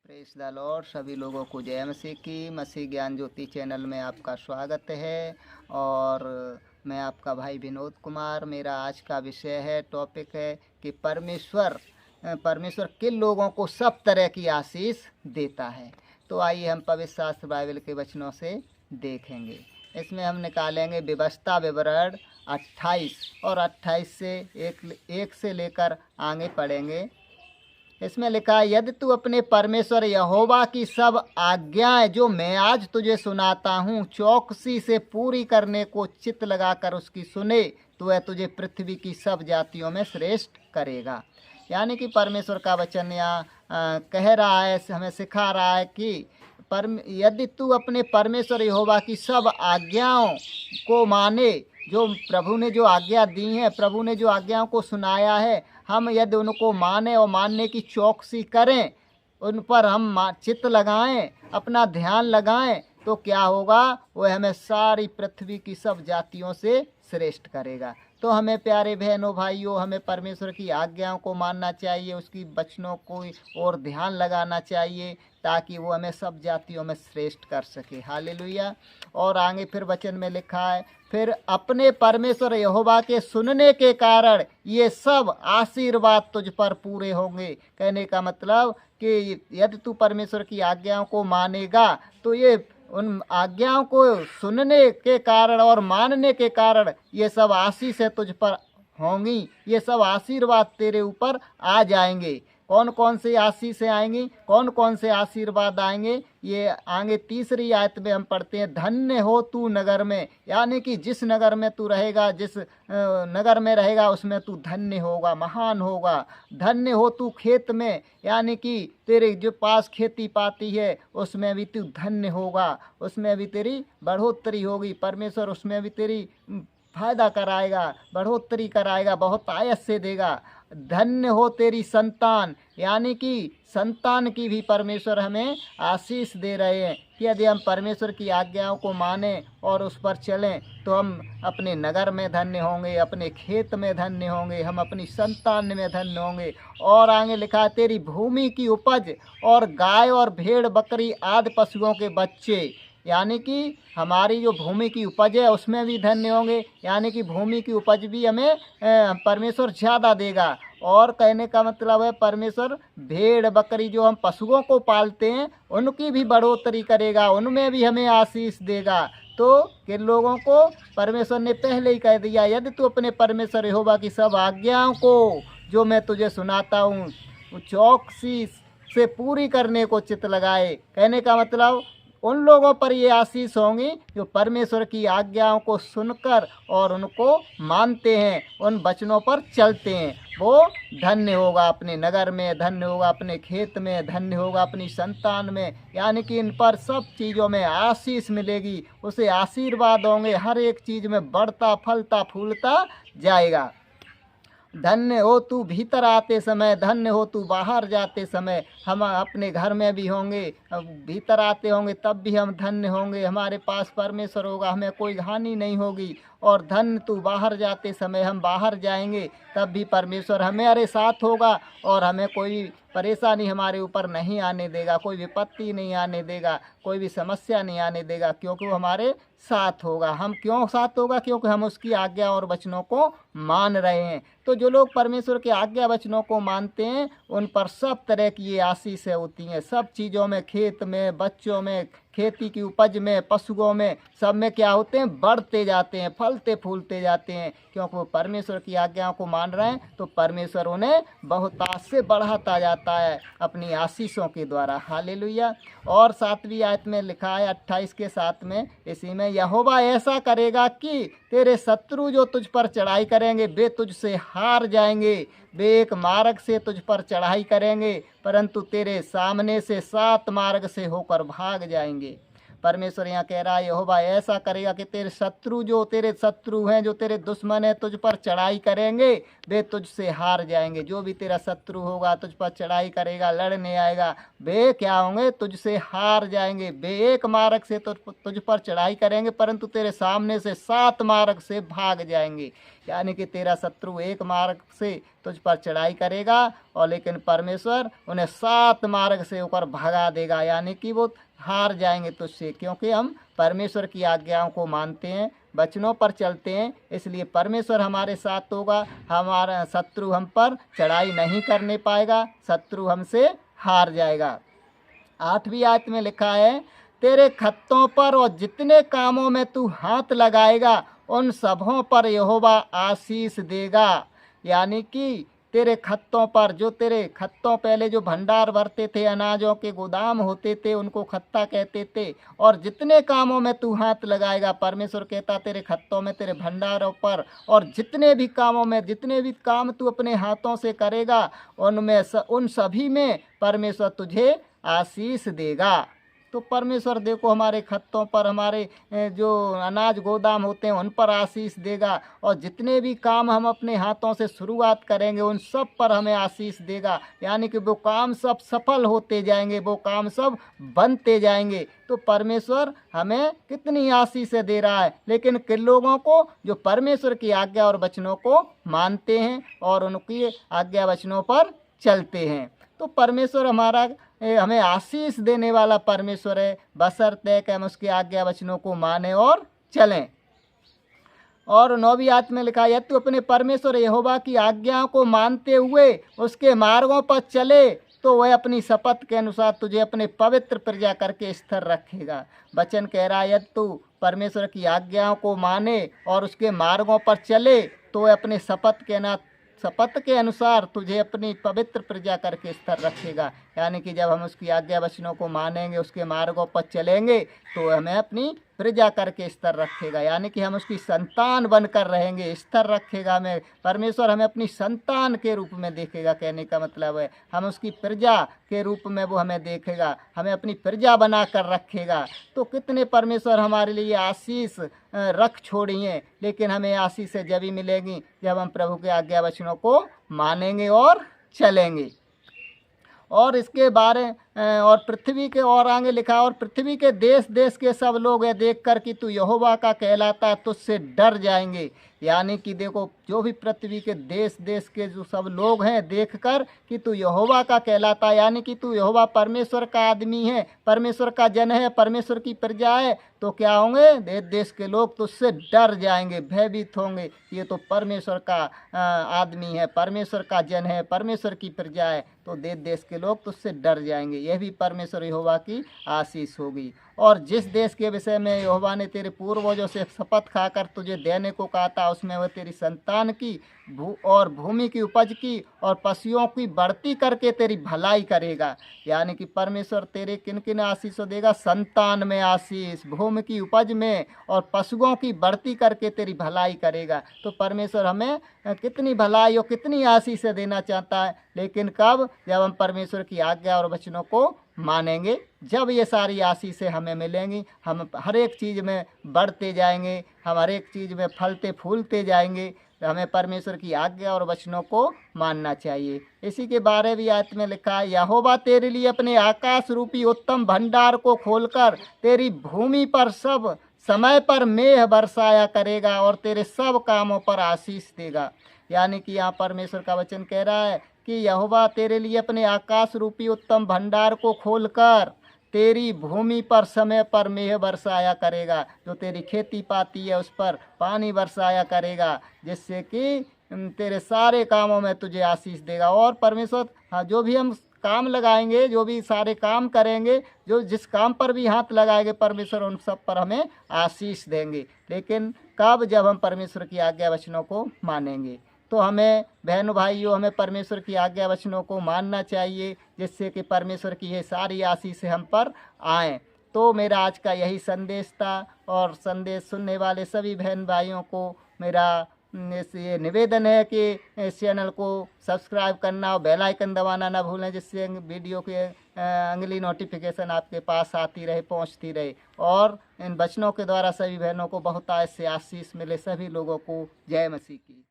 Press the Lord. सभी लोगों को जय मसीह की। मसीह ज्ञान ज्योति चैनल में आपका स्वागत है और मैं आपका भाई विनोद कुमार। मेरा आज का विषय है, टॉपिक है कि परमेश्वर किन लोगों को सब तरह की आशीष देता है। तो आइए हम पवित्र शास्त्र बाइबल के वचनों से देखेंगे। इसमें हम निकालेंगे व्यवस्था विवरण 28 और 28 से एक से लेकर आगे पढ़ेंगे। इसमें लिखा है, यदि तू अपने परमेश्वर यहोवा की सब आज्ञाएं जो मैं आज तुझे सुनाता हूँ चौकसी से पूरी करने को चित्त लगाकर उसकी सुने तो वह तुझे पृथ्वी की सब जातियों में श्रेष्ठ करेगा। यानी कि परमेश्वर का वचन यहाँ कह रहा है, हमें सिखा रहा है कि यदि तू अपने परमेश्वर यहोवा की सब आज्ञाओं को माने, जो प्रभु ने जो आज्ञा दी है, प्रभु ने जो आज्ञाओं को सुनाया है, हम यदि उनको माने और मानने की चौकसी करें, उन पर हम चित्त लगाएं, अपना ध्यान लगाएं, तो क्या होगा? वह हमें सारी पृथ्वी की सब जातियों से श्रेष्ठ करेगा। तो हमें प्यारे बहनों भाइयों, हमें परमेश्वर की आज्ञाओं को मानना चाहिए, उसकी वचनों को और ध्यान लगाना चाहिए ताकि वो हमें सब जातियों में श्रेष्ठ कर सके। हालेलुया। और आगे फिर वचन में लिखा है, फिर अपने परमेश्वर यहोवा के सुनने के कारण ये सब आशीर्वाद तुझ पर पूरे होंगे। कहने का मतलब कि यदि तू परमेश्वर की आज्ञाओं को मानेगा तो ये उन आज्ञाओं को सुनने के कारण और मानने के कारण ये सब आशीष तुझ पर होंगी, ये सब आशीर्वाद तेरे ऊपर आ जाएंगे। कौन कौन से आशीष आएंगी, कौन कौन से आशीर्वाद आएंगे, ये आगे तीसरी आयत में हम पढ़ते हैं, धन्य हो तू नगर में। यानी कि जिस नगर में तू रहेगा, जिस नगर में रहेगा उसमें तू धन्य होगा, महान होगा। धन्य हो तू खेत में, यानी कि तेरे जो पास खेती पाती है उसमें भी तू धन्य होगा, उसमें भी तेरी बढ़ोतरी होगी। परमेश्वर उसमें भी तेरी फायदा कराएगा, बढ़ोतरी कराएगा, बहुत आयत से देगा। धन्य हो तेरी संतान, यानी कि संतान की भी परमेश्वर हमें आशीष दे रहे हैं कि यदि हम परमेश्वर की आज्ञाओं को माने और उस पर चलें तो हम अपने नगर में धन्य होंगे, अपने खेत में धन्य होंगे, हम अपनी संतान में धन्य होंगे। और आगे लिखा है, तेरी भूमि की उपज और गाय और भेड़ बकरी आदि पशुओं के बच्चे, यानी कि हमारी जो भूमि की उपज है उसमें भी धन्य होंगे। यानी कि भूमि की उपज भी हमें परमेश्वर ज़्यादा देगा। और कहने का मतलब है, परमेश्वर भेड़ बकरी जो हम पशुओं को पालते हैं उनकी भी बढ़ोतरी करेगा, उनमें भी हमें आशीष देगा। तो किन लोगों को? परमेश्वर ने पहले ही कह दिया, यदि तू अपने परमेश्वर यहोवा की सब आज्ञाओं को जो मैं तुझे सुनाता हूँ चौकसी से पूरी करने को चित्त लगाए। कहने का मतलब उन लोगों पर ये आशीष होंगी जो परमेश्वर की आज्ञाओं को सुनकर और उनको मानते हैं, उन वचनों पर चलते हैं। वो धन्य होगा, अपने नगर में धन्य होगा, अपने खेत में धन्य होगा, अपनी संतान में, यानी कि इन पर सब चीज़ों में आशीष मिलेगी, उसे आशीर्वाद होंगे, हर एक चीज़ में बढ़ता फलता फूलता जाएगा। धन्य हो तू भीतर आते समय, धन्य हो तू बाहर जाते समय। हम अपने घर में भी होंगे, भीतर आते होंगे तब भी हम धन्य होंगे, हमारे पास परमेश्वर होगा, हमें कोई हानि नहीं होगी। और धन्य तू बाहर जाते समय, हम बाहर जाएंगे तब भी परमेश्वर हमारे साथ होगा और हमें कोई परेशानी हमारे ऊपर नहीं आने देगा, कोई विपत्ति नहीं आने देगा, कोई भी समस्या नहीं आने देगा, क्योंकि वो हमारे साथ होगा। हम क्यों साथ होगा? क्योंकि हम उसकी आज्ञा और वचनों को मान रहे हैं। तो जो लोग परमेश्वर के आज्ञा वचनों को मानते हैं उन पर सब तरह की ये आशीषें होती हैं, सब चीज़ों में, खेत में, बच्चों में, खेती की उपज में, पशुओं में, सब में क्या होते हैं? बढ़ते जाते हैं, फलते फूलते जाते हैं, क्योंकि वो परमेश्वर की आज्ञाओं को मान रहे हैं। तो परमेश्वर उन्हें बहुतायत से बढ़ाता जाता है अपनी आशीषों के द्वारा। हालेलुया। और 7वीं आयत में लिखा है 28 के 7 में, इसी में, यहोवा ऐसा करेगा कि तेरे शत्रु जो तुझ पर चढ़ाई करेंगे वे तुझसे हार जाएंगे। वे एक मार्ग से तुझ पर चढ़ाई करेंगे परंतु तेरे सामने से 7 मार्ग से होकर भाग जाएंगे। परमेश्वर यहाँ कह रहा है यहोवा ऐसा करेगा कि तेरे शत्रु हैं, जो तेरे दुश्मन है, तुझ पर चढ़ाई करेंगे, वे तुझसे हार जाएंगे। जो भी तेरा शत्रु होगा, तुझ पर चढ़ाई करेगा, लड़ने आएगा, वे क्या होंगे? तुझसे हार जाएंगे। वे एक मार्ग से तुझ पर चढ़ाई करेंगे, परंतु तेरे सामने से 7 मार्ग से भाग जाएंगे। यानी कि तेरा शत्रु एक मार्ग से तुझ पर चढ़ाई करेगा, और लेकिन परमेश्वर उन्हें 7 मार्ग से ऊपर भगा देगा। यानी कि वो हार जाएंगे तुझसे, क्योंकि हम परमेश्वर की आज्ञाओं को मानते हैं, वचनों पर चलते हैं, इसलिए परमेश्वर हमारे साथ होगा। हमारा शत्रु हम पर चढ़ाई नहीं करने पाएगा, शत्रु हमसे हार जाएगा। 8वीं आयत में लिखा है, तेरे खत्तों पर और जितने कामों में तू हाथ लगाएगा, उन सबों पर यहोवा आशीष देगा। यानी कि तेरे खत्तों पर, जो तेरे खत्तों पहले जो भंडार भरते थे, अनाजों के गोदाम होते थे, उनको खत्ता कहते थे, और जितने कामों में तू हाथ लगाएगा, परमेश्वर कहता तेरे खत्तों में, तेरे भंडारों पर, और जितने भी कामों में, जितने भी काम तू अपने हाथों से करेगा, उन सभी में परमेश्वर तुझे आशीष देगा। तो परमेश्वर देखो हमारे खत्तों पर, हमारे जो अनाज गोदाम होते हैं, उन पर आशीष देगा, और जितने भी काम हम अपने हाथों से शुरुआत करेंगे, उन सब पर हमें आशीष देगा। यानी कि वो काम सब सफल होते जाएंगे, वो काम सब बनते जाएंगे। तो परमेश्वर हमें कितनी आशीष दे रहा है। लेकिन किन लोगों को? जो परमेश्वर की आज्ञा और वचनों को मानते हैं और उनकी आज्ञा वचनों पर चलते हैं। तो परमेश्वर हमें आशीष देने वाला परमेश्वर है, बशर्ते कि हम उसकी आज्ञा वचनों को माने और चलें। और 9वीं आयत में लिखा है, तू अपने परमेश्वर यहोवा की आज्ञाओं को मानते हुए उसके मार्गों पर चले, तो वह अपनी शपथ के अनुसार तुझे अपने पवित्र प्रजा करके स्थिर रखेगा। वचन कह रहा है, यदि तू परमेश्वर की आज्ञाओं को माने और उसके मार्गों पर चले, तो वह अपने शपथ के अनुसार तुझे अपनी पवित्र प्रजा करके स्थिर रखेगा। यानी कि जब हम उसकी आज्ञा वचनों को मानेंगे, उसके मार्गों पर चलेंगे, तो हमें अपनी प्रजा करके स्थिर रखेगा। यानी कि हम उसकी संतान बनकर रहेंगे, स्थिर रखेगा हमें। परमेश्वर हमें अपनी संतान के रूप में देखेगा। कहने का मतलब है हम उसकी प्रजा के रूप में वो हमें देखेगा, हमें अपनी प्रजा बना कर रखेगा। तो कितने परमेश्वर हमारे लिए आशीष रख छोड़ी हैं। लेकिन हमें आशीष जब ही मिलेगी जब हम प्रभु के आज्ञा वचनों को मानेंगे और चलेंगे। और इसके बारे और पृथ्वी के और आगे लिखा, और पृथ्वी के देश देश के सब लोग यह देख कर कि तू यहोवा का कहलाता है, तुझसे डर जाएंगे। यानी कि देखो, जो भी पृथ्वी के देश देश के जो सब लोग हैं, देख कर कि तू यहोवा का कहलाता है, यानी कि तू यहोवा परमेश्वर का आदमी है, परमेश्वर का जन है, परमेश्वर की प्रजा है, तो क्या होंगे? देश देश के लोग तुझसे डर जाएंगे, भयभीत होंगे। ये तो परमेश्वर का आदमी है, परमेश्वर का जन है, परमेश्वर की प्रजा है, तो देश देश के लोग तुझसे डर जाएंगे। यह भी परमेश्वर यहोवा की आशीष होगी। और जिस देश के विषय में यहोवा ने तेरे पूर्वजों से शपथ खाकर तुझे देने को कहा था, उसमें वह तेरी संतान की और भूमि की उपज की और पशुओं की बढ़ती करके तेरी भलाई करेगा। यानी कि परमेश्वर तेरे किन किन आशीषों देगा? संतान में आशीष, भूमि की उपज में और पशुओं की बढ़ती करके तेरी भलाई करेगा। तो परमेश्वर हमें कितनी भलाई और कितनी आशीष देना चाहता है। लेकिन कब? जब हम परमेश्वर की आज्ञा और वचनों को मानेंगे, जब ये सारी आशीषें हमें मिलेंगी, हम हर एक चीज़ में बढ़ते जाएंगे, हम हर एक चीज़ में फलते फूलते जाएंगे। तो हमें परमेश्वर की आज्ञा और वचनों को मानना चाहिए। इसी के 12वीं आयत में लिखा है, यहोवा तेरे लिए अपने आकाश रूपी उत्तम भंडार को खोलकर तेरी भूमि पर सब समय पर मेघ बरसाया करेगा और तेरे सब कामों पर आशीष देगा। यानी कि यहाँ परमेश्वर का वचन कह रहा है कि यहोवा तेरे लिए अपने आकाश रूपी उत्तम भंडार को खोलकर तेरी भूमि पर समय पर मेघ बरसाया करेगा। जो तेरी खेती पाती है उस पर पानी बरसाया करेगा, जिससे कि तेरे सारे कामों में तुझे आशीष देगा। और परमेश्वर जो भी हम काम लगाएंगे, जो भी सारे काम करेंगे, जो जिस काम पर भी हाथ लगाएंगे, परमेश्वर उन सब पर हमें आशीष देंगे। लेकिन कब? जब हम परमेश्वर की आज्ञा वचनों को मानेंगे। तो हमें बहनों भाइयों, हमें परमेश्वर की आज्ञा वचनों को मानना चाहिए, जिससे कि परमेश्वर की ये सारी आशीष हम पर आएँ। तो मेरा आज का यही संदेश था, और संदेश सुनने वाले सभी बहन भाइयों को मेरा ये निवेदन है कि इस चैनल को सब्सक्राइब करना और बेल आइकन दबाना ना भूलें, जिससे वीडियो के अगली नोटिफिकेशन आपके पास आती रहे, पहुंचती रहे। और इन वचनों के द्वारा सभी बहनों को बहुत से आशीष मिले। सभी लोगों को जय मसीह की।